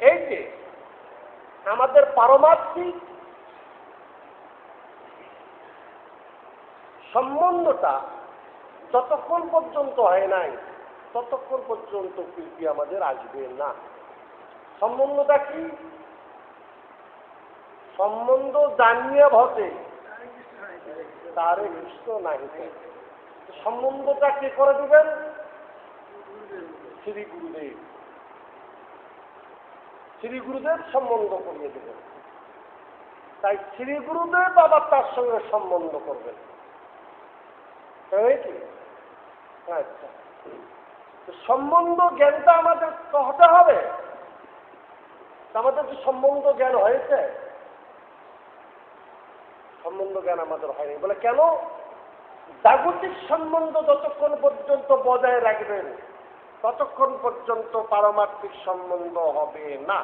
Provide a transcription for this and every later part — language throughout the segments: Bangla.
এই যে আমাদের পারমার্থিক সম্বন্ধটা যতক্ষণ পর্যন্ত হয় নাই ততক্ষণ পর্যন্ত প্রীতি আমাদের আসবে না। সম্বন্ধটা কি? সম্বন্ধ জানিয়ে ভজে তারে কৃষ্ণ নাহিতে। সম্বন্ধটা কে করে দিবেন? শ্রী গুরুদেব। শ্রী গুরুদেব সম্বন্ধ করিয়ে দেবেন। তাই শ্রী গুরুদেব আবার তার সঙ্গে সম্বন্ধ করবেন। তাই কি? আচ্ছা, সম্বন্ধ জ্ঞানটা আমাদের হতে হবে। আমাদের কি সম্বন্ধ জ্ঞান হয়েছে? সম্বন্ধ জ্ঞান আমাদের হয়নি। বলে কেন? জাগতিক সম্বন্ধ যতক্ষণ পর্যন্ত বজায় রাখবেন ততক্ষণ পর্যন্ত পারমার্থিক সম্বন্ধ হবে না।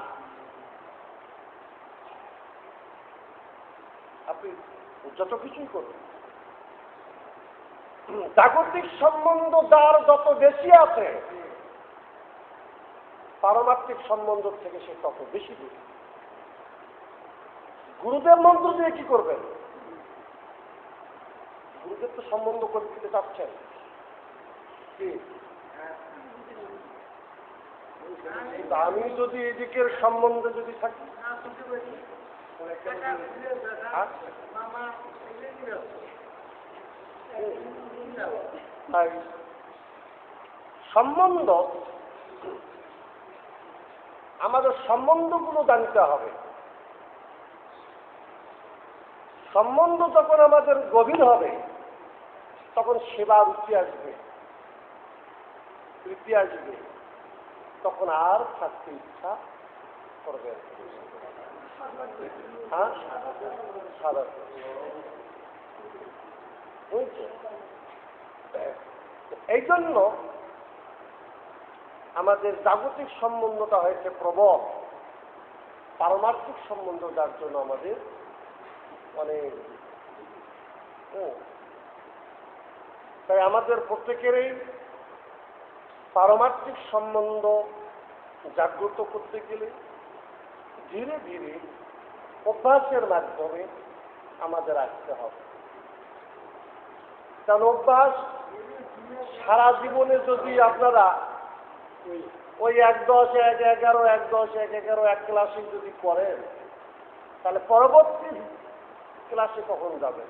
আপনি যত কিছুই করবেন, জাগতিক সম্বন্ধ যার যত বেশি আছে পারমার্থিক সম্বন্ধ থেকে সে তত বেশি দূরে। গুরুদেব মন্ত্র দিয়ে কি করবেন? গুরুদেব তো সম্বন্ধ করে দিতে চাচ্ছেন কি? আমি যদি এদিকের সম্বন্ধে যদি থাকি, সম্বন্ধ আমাদের সম্বন্ধগুলো জানতে হবে। সম্বন্ধ যখন আমাদের গভীর হবে তখন সেবা রুচি আসবে, প্রীতি আসবে, তখন আর থাকতে ইচ্ছা করবে। হ্যাঁ, বুঝছে? এই জন্য আমাদের জাগতিক সম্বন্ধটা হয়েছে প্রবল, পারমার্থিক সম্বন্ধ যার জন্য আমাদের অনেক। তাই আমাদের প্রত্যেকেরই পারমার্থিক সম্বন্ধ জাগ্রত করতে গেলে ধীরে ধীরে অভ্যাসের মাধ্যমে আমাদের আসতে হবে। কারণ অভ্যাস সারা জীবনে যদি আপনারা ওই 1-10, 1-11, 1-10, 1-11 এক ক্লাসে যদি করেন তাহলে পরবর্তী ক্লাসে কখন যাবেন?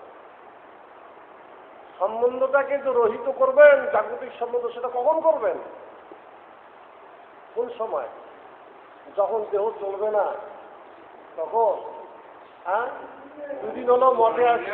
সম্বন্ধটাকে যে রহিত করবেন, জাগতিক সম্বন্ধ, সেটা কখন করবেন? কোন সময়? যখন দেহ চলবে না তখন। হ্যাঁ, দুদিন হলো মঠে আসছে,